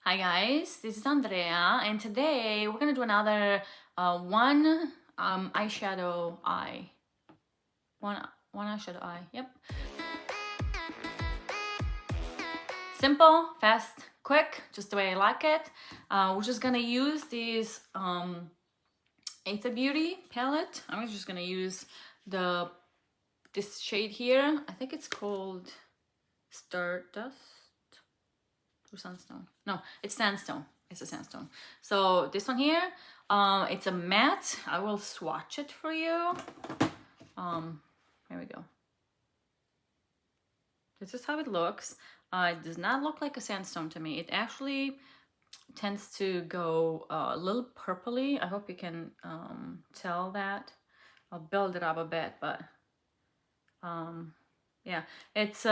Hi guys, this is Andrea, and today we're gonna do another one eyeshadow eye. One eyeshadow eye. Yep. Simple, fast, quick, just the way I like it. We're just gonna use this Aether Beauty palette. I'm just gonna use this shade here. I think it's called Stardust or Sandstone. No, it's Sandstone. It's a sandstone. So this one here, it's a matte. I will swatch it for you. Here we go. This is how it looks. It does not look like a sandstone to me. It actually tends to go a little purpley. I hope you can tell that. I'll build it up a bit, but yeah, it's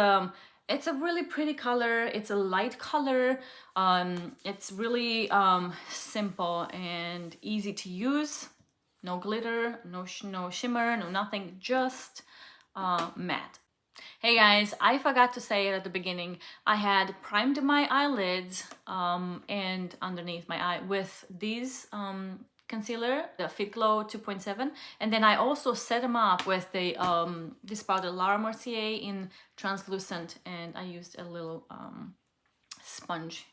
a really pretty color. It's a light color. It's really simple and easy to use. No glitter, no shimmer, no nothing, just matte. Hey guys, I forgot to say it at the beginning. I had primed my eyelids and underneath my eye with these concealer, the Fit Glow 2.7, and then I also set them up with the this powder Laura Mercier in translucent, and I used a little sponge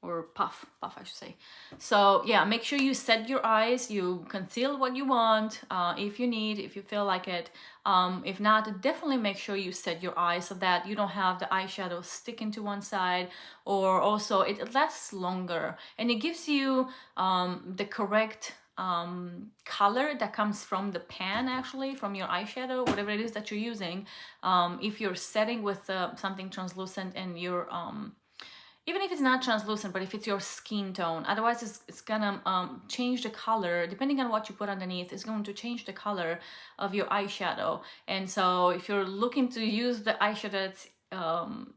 or puff I should say. So yeah, make sure you set your eyes, you conceal what you want if you feel like it. If not, definitely make sure you set your eyes so that you don't have the eyeshadow sticking to one side, or also it lasts longer and it gives you the correct color that comes from the pan, actually from your eyeshadow, whatever it is that you're using. If you're setting with something translucent and you're even if it's not translucent, but if it's your skin tone, otherwise it's gonna change the color. Depending on what you put underneath, it's going to change the color of your eyeshadow. And so if you're looking to use the eyeshadow that's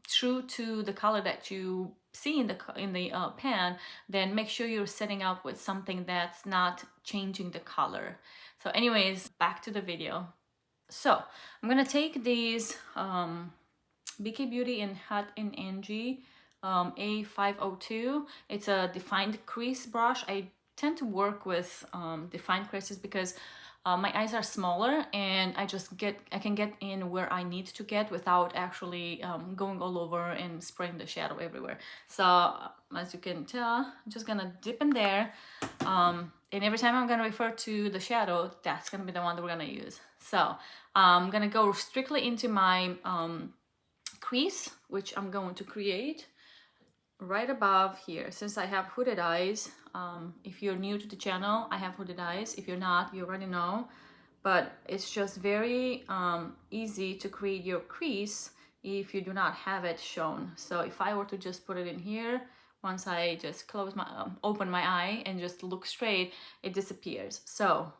true to the color that you see in the pan, then make sure you're setting up with something that's not changing the color. So anyways, back to the video. So I'm gonna take these BK Beauty and Hot and Angie A502. It's a defined crease brush. I tend to work with defined creases because my eyes are smaller and I can get in where I need to get without actually going all over and spraying the shadow everywhere. So as you can tell, I'm just gonna dip in there, and every time I'm gonna refer to the shadow, that's gonna be the one that we're gonna use. So I'm gonna go strictly into my crease, which I'm going to create right above here. Since I have hooded eyes, if you're new to the channel, I have hooded eyes. If you're not, you already know, but it's just very easy to create your crease if you do not have it shown. So if I were to just put it in here, once I just close my open my eye and just look straight, it disappears. So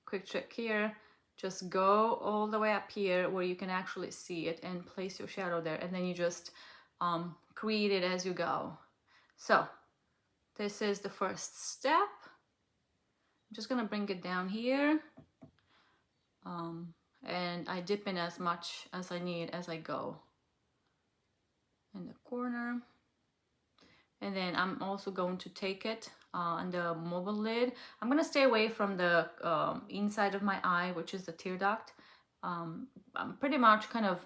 quick trick here, just go all the way up here where you can actually see it and place your shadow there, and then you just create it as you go. So this is the first step. I'm just gonna bring it down here, and I dip in as much as I need as I go in the corner. And then I'm also going to take it on the mobile lid. I'm gonna stay away from the inside of my eye, which is the tear duct. I'm pretty much kind of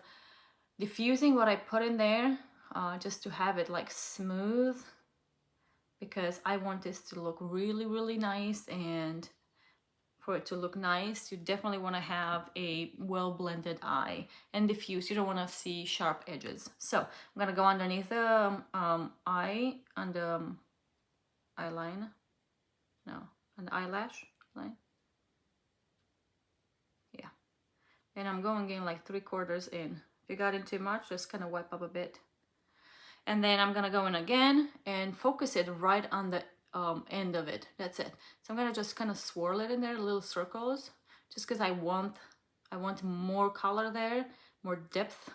diffusing what I put in there, just to have it like smooth, because I want this to look really, really nice. And for it to look nice, you definitely want to have a well-blended eye and diffuse. You don't want to see sharp edges. So I'm gonna go underneath the eye on the eyeline. No, on the eyelash line. Yeah, and I'm going in like 3/4 in. If you got in too much, just kind of wipe up a bit. And then I'm gonna go in again and focus it right on the end of it. That's it. So I'm gonna just kind of swirl it in there, little circles, just because I want more color there, more depth.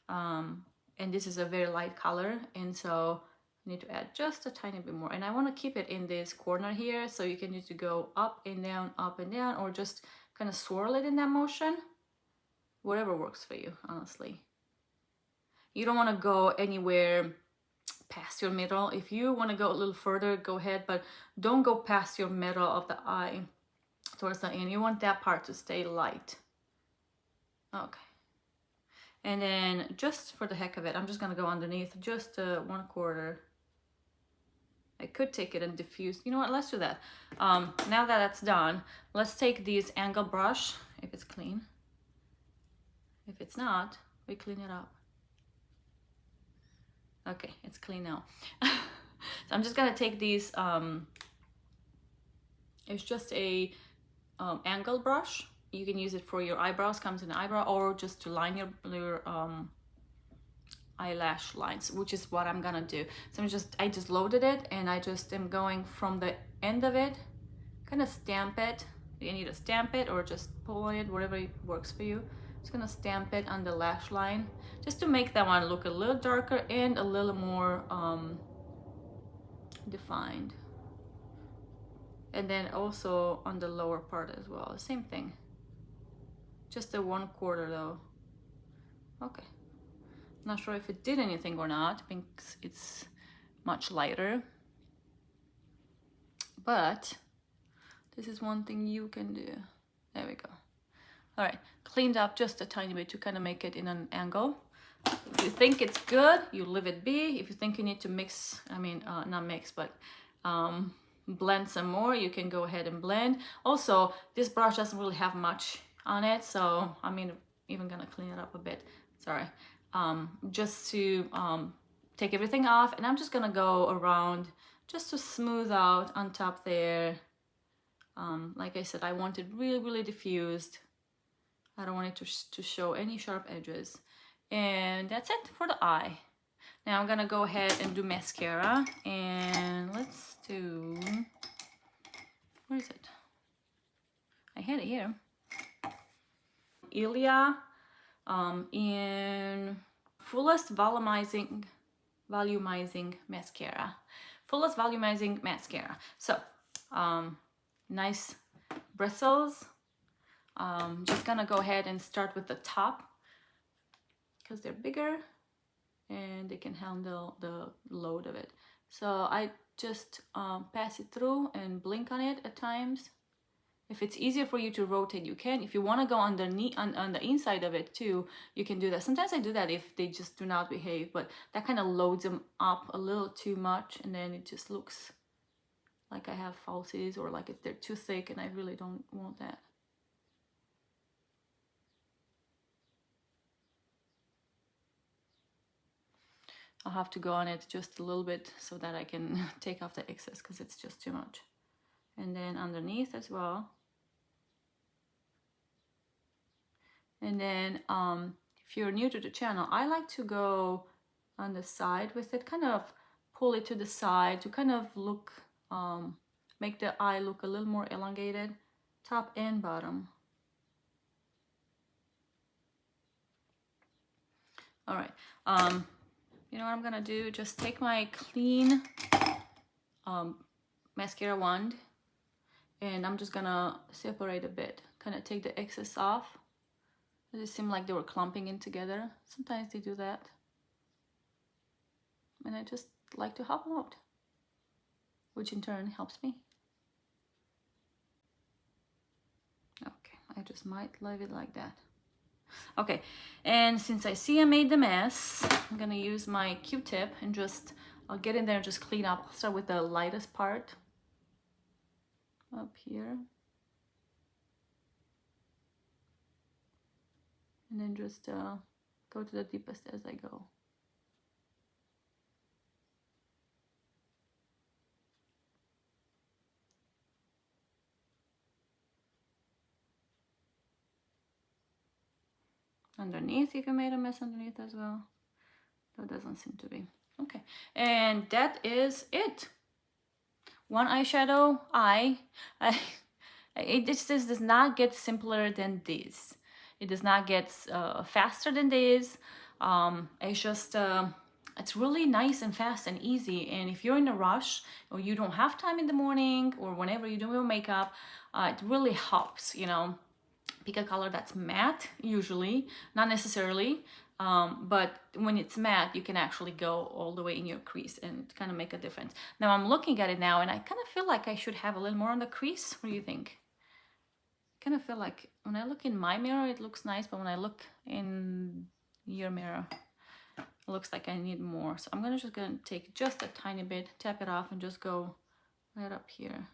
And this is a very light color, and so I need to add just a tiny bit more. And I want to keep it in this corner here, so you can need to go up and down, or just kind of swirl it in that motion. Whatever works for you, honestly. You don't want to go anywhere past your middle. If you want to go a little further, go ahead, but don't go past your middle of the eye towards the end. You want that part to stay light. Okay. And then just for the heck of it, I'm just gonna go underneath just 1/4. I could take it and diffuse. You know what, let's do that. Now that that's done, let's take this angle brush, if it's clean. If it's not, we clean it up. Okay, it's clean now. So I'm just gonna take these, it's just a angle brush. You can use it for your eyebrows, comes in the eyebrow, or just to line your eyelash lines, which is what I'm gonna do. So I just loaded it, and I just am going from the end of it, kind of stamp it. You need to stamp it or just pull it, whatever works for you. Just gonna stamp it on the lash line, just to make that one look a little darker and a little more defined. And then also on the lower part as well, same thing. Just a 1/4 though. Okay. Not sure if it did anything or not, because it's much lighter. But this is one thing you can do. There we go. All right, cleaned up just a tiny bit to kind of make it in an angle. If you think it's good, you leave it be. If you think you need to mix, I mean, not mix, but blend some more, you can go ahead and blend. Also, this brush doesn't really have much on it, so I mean, even gonna clean it up a bit. Sorry. Just to take everything off, and I'm just gonna go around just to smooth out on top there. Like I said, I want it really, really diffused. I don't want it to show any sharp edges. And that's it for the eye. Now I'm gonna go ahead and do mascara, and let's do, where is it? I had it here. Eyeshadow in Fullest Volumizing Mascara. Fullest Volumizing Mascara. So, nice bristles. Just gonna go ahead and start with the top because they're bigger and they can handle the load of it. So I just pass it through and blink on it at times. If it's easier for you to rotate, you can. If you want to go underneath on the inside of it too, you can do that. Sometimes I do that if they just do not behave, but that kind of loads them up a little too much, and then it just looks like I have falsies, or like if they're too thick, and I really don't want that. I'll have to go on it just a little bit so that I can take off the excess, because it's just too much. And then underneath as well. And then if you're new to the channel, I like to go on the side with it, kind of pull it to the side to kind of look, make the eye look a little more elongated, top and bottom. All right, you know what I'm gonna do? Just take my clean mascara wand, and I'm just gonna separate a bit, kind of take the excess off. It seemed like they were clumping in together. Sometimes they do that. And I just like to help them out, which in turn helps me. Okay, I just might leave it like that. Okay, and since I see I made the mess, I'm gonna use my Q-tip and just, I'll get in there and just clean up. I'll start with the lightest part up here. And then just go to the deepest as I go. Underneath, if you made a mess underneath as well. That doesn't seem to be. Okay, and that is it. One eyeshadow eye. It just does not get simpler than this. It does not get faster than this. It's just, it's really nice and fast and easy. And if you're in a rush or you don't have time in the morning or whenever you do your makeup, it really helps, you know. Pick a color that's matte, usually, not necessarily. but when it's matte, you can actually go all the way in your crease and kind of make a difference. Now I'm looking at it now and I kind of feel like I should have a little more on the crease. What do you think? I kind of feel like when I look in my mirror, it looks nice, but when I look in your mirror, it looks like I need more. So I'm just gonna take just a tiny bit, tap it off, and just go right up here.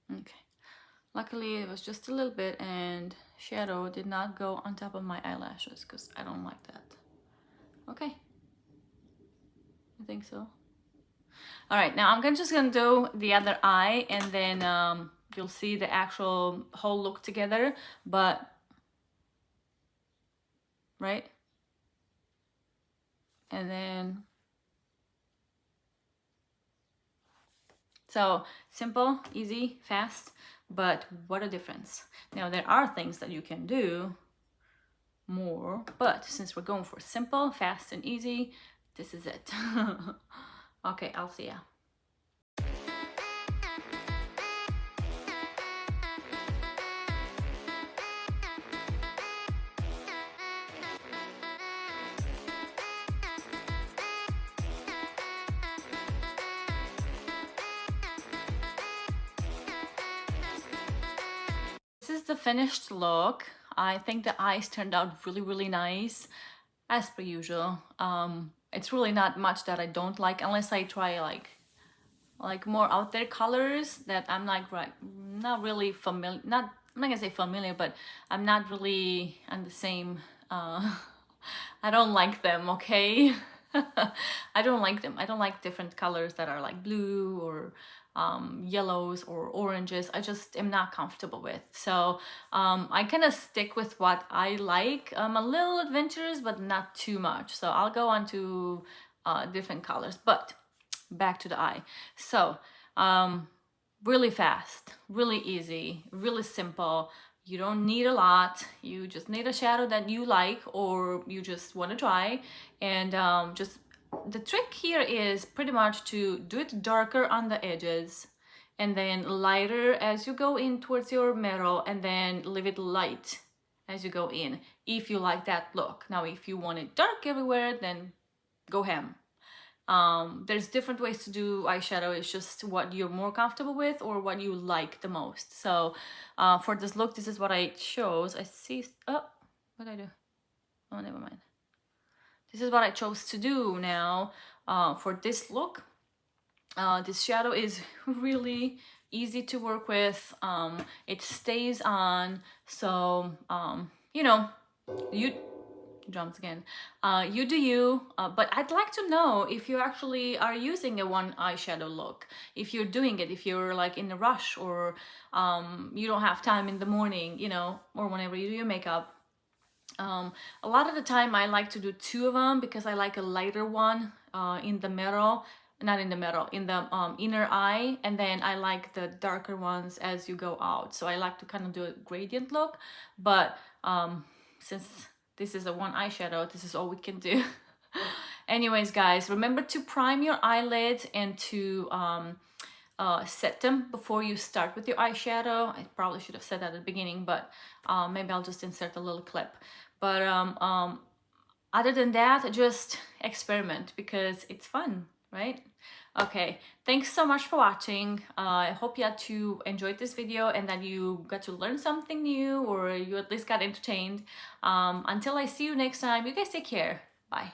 Okay. Luckily, it was just a little bit, and shadow did not go on top of my eyelashes because I don't like that. Okay. I think so. All right, now I'm just gonna do the other eye, and then you'll see the actual whole look together, but, right? And then, so simple, easy, fast, but what a difference. Now there are things that you can do more, but since we're going for simple, fast, and easy, this is it. Okay, I'll see ya. This is the finished look. I think the eyes turned out really, really nice, as per usual. It's really not much that I don't like, unless I try like more out there colors that I'm not really familiar. I'm not gonna say familiar, but I'm not really on the same. I don't like them. Okay. I don't like them. I don't like different colors that are like blue or yellows or oranges. I just am not comfortable with. So I kind of stick with what I like. I'm a little adventurous, but not too much. So I'll go on to different colors. But back to the eye. So really fast, really easy, really simple. You don't need a lot. You just need a shadow that you like or you just want to try. And just the trick here is pretty much to do it darker on the edges and then lighter as you go in towards your middle, and then leave it light as you go in, if you like that look. Now, if you want it dark everywhere, then go ham. There's different ways to do eyeshadow. It's just what you're more comfortable with or what you like the most. So for this look, this is what I chose. I see, oh, what did I do? Oh, never mind. This is what I chose to do now for this look. This shadow is really easy to work with. It stays on, so you know, drums again. You do you, but I'd like to know if you actually are using a one eyeshadow look. If you're doing it, if you're like in a rush or you don't have time in the morning, you know, or whenever you do your makeup. A lot of the time I like to do two of them because I like a lighter one in the middle, not in the middle, in the inner eye, and then I like the darker ones as you go out. So I like to kind of do a gradient look, but since this is a one eyeshadow, this is all we can do. Anyways, guys, remember to prime your eyelids and to set them before you start with your eyeshadow. I probably should have said that at the beginning, but maybe I'll just insert a little clip. But other than that, just experiment because it's fun, right? Okay, thanks so much for watching. I hope you enjoyed this video and that you got to learn something new, or you at least got entertained. Until I see you next time, you guys take care. Bye.